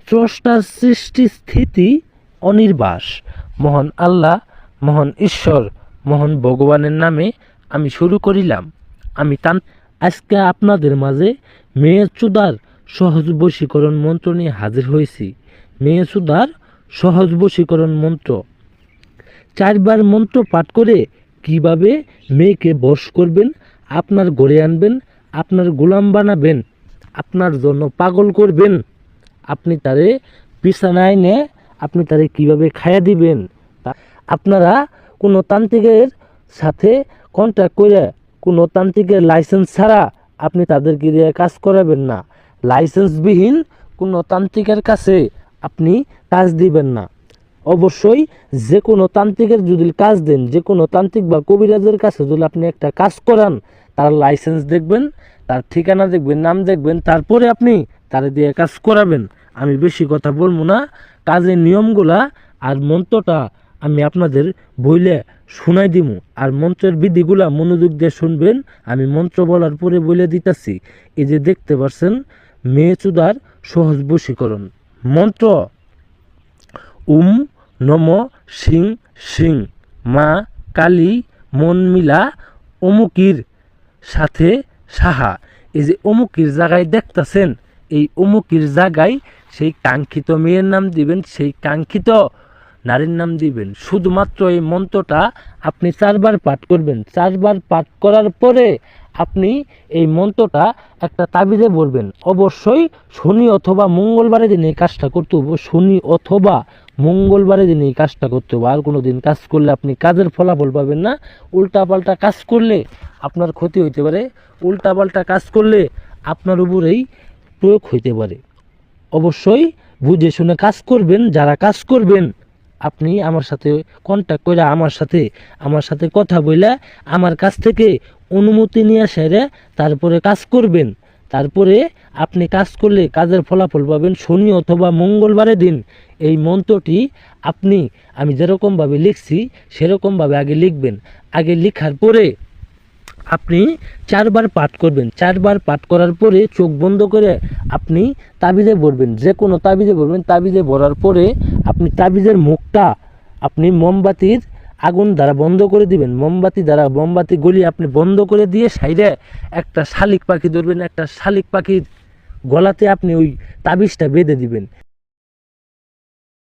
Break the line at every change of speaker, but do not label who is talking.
স্রষ্টার সৃষ্টি স্থিতি অনির্বাস মহান আল্লাহ, মহান ঈশ্বর, মহান ভগবানের নামে আমি শুরু করিলাম। আজকে আপনাদের মাঝে মেয়ে চুদার সহজ বশীকরণ মন্ত্র নিয়ে হাজির হয়েছি। মেয়ে চুদার সহজ বশীকরণ মন্ত্র 4 বার মন্ত্র পাঠ করে কিভাবে মেয়েকে বশ করবেন, আপনার ঘরে আনবেন, আপনার গোলাম বানাবেন, আপনার জন্য পাগল করবেন, আপনি তারে বিছানায় নিয়ে আপনি তারে কিভাবে খাইয়া দিবেন। আপনারা কোনো তান্ত্রিকের সাথে কন্ট্যাক্ট করে কোনো তান্ত্রিকের লাইসেন্স ছাড়া আপনি তাদেরকে দিয়ে কাজ করাবেন না। লাইসেন্সবিহীন কোনো তান্ত্রিকের কাছে আপনি কাজ দিবেন না। অবশ্যই যে কোনো তান্ত্রিকের যদি কাজ দেন, যে কোনো তান্ত্রিক বা কবিরাজের কাছে যদি আপনি একটা কাজ করান, তার লাইসেন্স দেখবেন, তার ঠিকানা দেখবেন, নাম দেখবেন, তারপরে আপনি তারে দিয়ে কাজ করাবেন। আমি বেশি কথা বলবো না, কাজের নিয়মগুলা আর মন্ত্রটা আমি আপনাদের বইলে শোনাই দিব। আর মন্ত্রের বিধিগুলা মনোযোগ দিয়ে শুনবেন। আমি মন্ত্র বলার পরে বলে দিতেছি। এই যে দেখতে পাচ্ছেন মেয়ে চুদার সহজ বশীকরণ মন্ত্র। নম সিং সিং মা কালী মন মিলা অমুকির সাথে সাহা। এই যে অমুকির জায়গায় দেখতেছেন, এই অমুকির জায়গায় সেই কাঙ্ক্ষিত মেয়ের নাম দিবেন, সেই কাঙ্ক্ষিত নারীর নাম দিবেন। শুধুমাত্র এই মন্ত্রটা আপনি 4 বার পাঠ করবেন। 4 বার পাঠ করার পরে আপনি এই মন্ত্রটা একটা তাবিজে ভরবেন। অবশ্যই শনি অথবা মঙ্গলবারের দিন এই কাজটা করতে হবে। শনি অথবা মঙ্গলবারের দিন এই কাজটা করতে হবে। আর কোনো দিন কাজ করলে আপনি কাজের ফলাফল পাবেন না। উল্টাপাল্টা কাজ করলে আপনার ক্ষতি হইতে পারে। উল্টাপাল্টা কাজ করলে আপনার উপরেই প্রয়োগ হইতে পারে। অবশ্যই বুঝে শুনে কাজ করবেন। যারা কাজ করবেন আপনি আমার সাথে কন্ট্যাক্ট করে আমার সাথে কথা বলে আমার কাছ থেকে অনুমতি নিয়ে সেরে তারপরে কাজ করবেন। তারপরে আপনি কাজ করলে কাজের ফলাফল পাবেন। শনি অথবা মঙ্গলবারের দিন এই মন্ত্রটি আমি যেরকমভাবে লিখছি সেরকমভাবে আগে লিখবেন। আগে লেখার পরে আপনি 4 বার পাঠ করবেন। 4 বার পাঠ করার পরে চোখ বন্ধ করে আপনি তাবিজে ভরবেন। যে কোনো তাবিজে ভরবেন। তাবিজে ভরার পরে আপনি তাবিজের মুখটা আপনি মোমবাতির আগুন দ্বারা বন্ধ করে দিবেন। মোমবাতি গলিয়ে আপনি বন্ধ করে দিয়ে সাইডে একটা শালিক পাখি ধরবেন। একটা শালিক পাখির গলাতে আপনি ওই তাবিজটা বেঁধে দিবেন।